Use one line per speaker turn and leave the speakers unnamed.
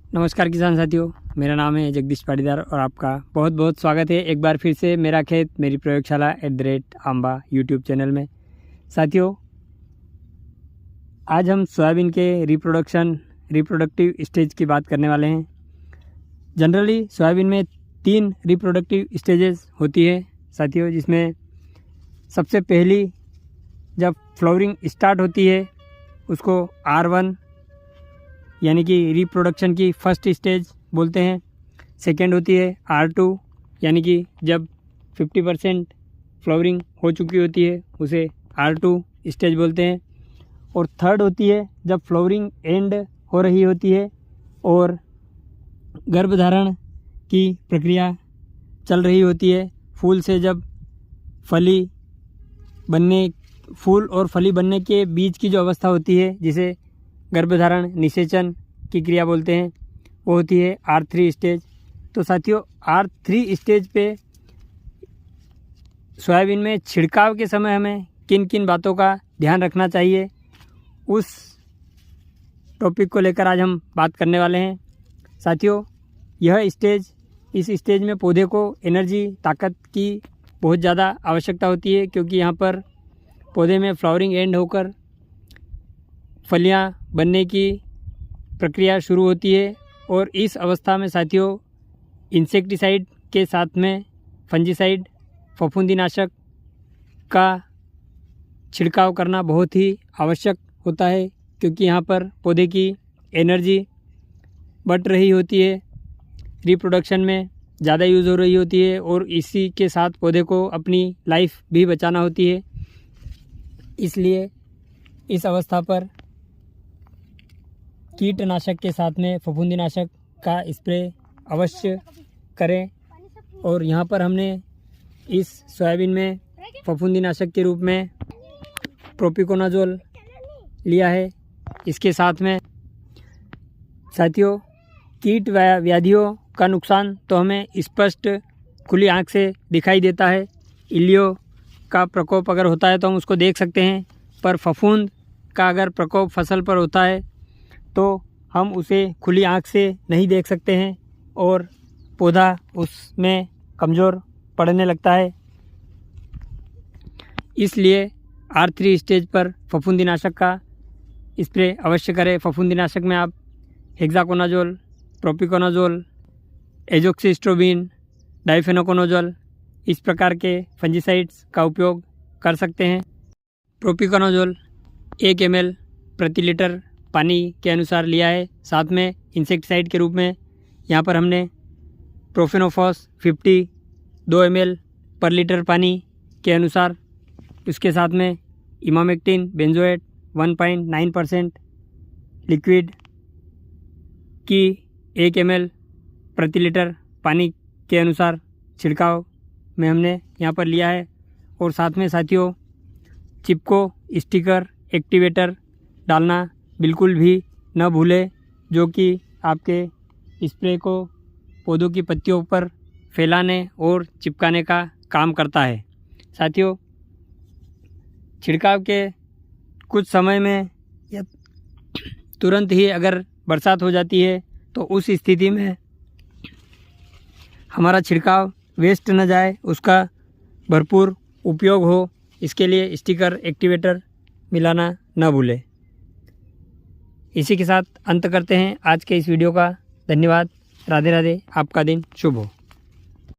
नमस्कार किसान साथियों, मेरा नाम है जगदीश पाटीदार और आपका बहुत बहुत स्वागत है एक बार फिर से मेरा खेत मेरी प्रयोगशाला @आंबा यूट्यूब चैनल में। साथियों, आज हम सोयाबीन के रिप्रोडक्टिव स्टेज की बात करने वाले हैं। जनरली सोयाबीन में 3 रिप्रोडक्टिव स्टेजेस होती है साथियों, जिसमें सबसे पहली जब फ्लावरिंग स्टार्ट होती है उसको R1 यानी कि रिप्रोडक्शन की फर्स्ट स्टेज बोलते हैं। सेकेंड होती है R2 यानी कि जब 50% फ्लावरिंग हो चुकी होती है उसे R2 स्टेज बोलते हैं। और थर्ड होती है जब फ्लावरिंग एंड हो रही होती है और गर्भधारण की प्रक्रिया चल रही होती है। फूल और फली बनने के बीच की जो अवस्था होती है जिसे गर्भधारण निषेचन की क्रिया बोलते हैं, वो होती है R3 स्टेज। तो साथियों, R3 स्टेज पे सोयाबीन में छिड़काव के समय हमें किन किन बातों का ध्यान रखना चाहिए, उस टॉपिक को लेकर आज हम बात करने वाले हैं। साथियों, इस स्टेज में पौधे को एनर्जी ताकत की बहुत ज़्यादा आवश्यकता होती है, क्योंकि यहाँ पर पौधे में फ्लावरिंग एंड होकर फलियाँ बनने की प्रक्रिया शुरू होती है। और इस अवस्था में साथियों इंसेक्टिसाइड के साथ में फंजीसाइड फफूंदीनाशक का छिड़काव करना बहुत ही आवश्यक होता है, क्योंकि यहाँ पर पौधे की एनर्जी बढ़ रही होती है, रिप्रोडक्शन में ज़्यादा यूज़ हो रही होती है और इसी के साथ पौधे को अपनी लाइफ भी बचाना होती है। इसलिए इस अवस्था पर कीटनाशक के साथ में फफूंदीनाशक का स्प्रे अवश्य करें। और यहाँ पर हमने इस सोयाबीन में फफूंदीनाशक के रूप में प्रोपिकोनाजोल लिया है। इसके साथ में साथियों कीट व्याधियों का नुकसान तो हमें स्पष्ट खुली आंख से दिखाई देता है। इल्लियो का प्रकोप अगर होता है तो हम उसको देख सकते हैं, पर फफूंद का अगर प्रकोप फसल पर होता है तो हम उसे खुली आंख से नहीं देख सकते हैं और पौधा उसमें कमज़ोर पड़ने लगता है। इसलिए R3 स्टेज पर फफूंदीनाशक का स्प्रे अवश्य करें। फफूंदीनाशक में आप हेक्साकोनाजोल, प्रोपिकोनाजोल, एजोक्सिस्ट्रोबिन, डाइफेनोकोनाजोल इस प्रकार के फंजीसाइड्स का उपयोग कर सकते हैं। प्रोपिकोनाजोल 1 ml प्रति लीटर पानी के अनुसार लिया है। साथ में इंसेक्टिसाइड के रूप में यहाँ पर हमने प्रोफेनोफॉस 50 2 ml पर लीटर पानी के अनुसार, उसके साथ में इमामेक्टिन बेंजोएट 1.9% लिक्विड की 1 ml प्रति लीटर पानी के अनुसार छिड़काव में हमने यहाँ पर लिया है। और साथ में साथियों चिपको स्टिकर एक्टिवेटर डालना बिल्कुल भी न भूलें, जो कि आपके स्प्रे को पौधों की पत्तियों पर फैलाने और चिपकाने का काम करता है। साथियों, छिड़काव के कुछ समय में या तुरंत ही अगर बरसात हो जाती है तो उस स्थिति में हमारा छिड़काव वेस्ट न जाए, उसका भरपूर उपयोग हो, इसके लिए स्टिकर एक्टिवेटर मिलाना न भूलें। इसी के साथ अंत करते हैं आज के इस वीडियो का। धन्यवाद। राधे राधे। आपका दिन शुभ हो।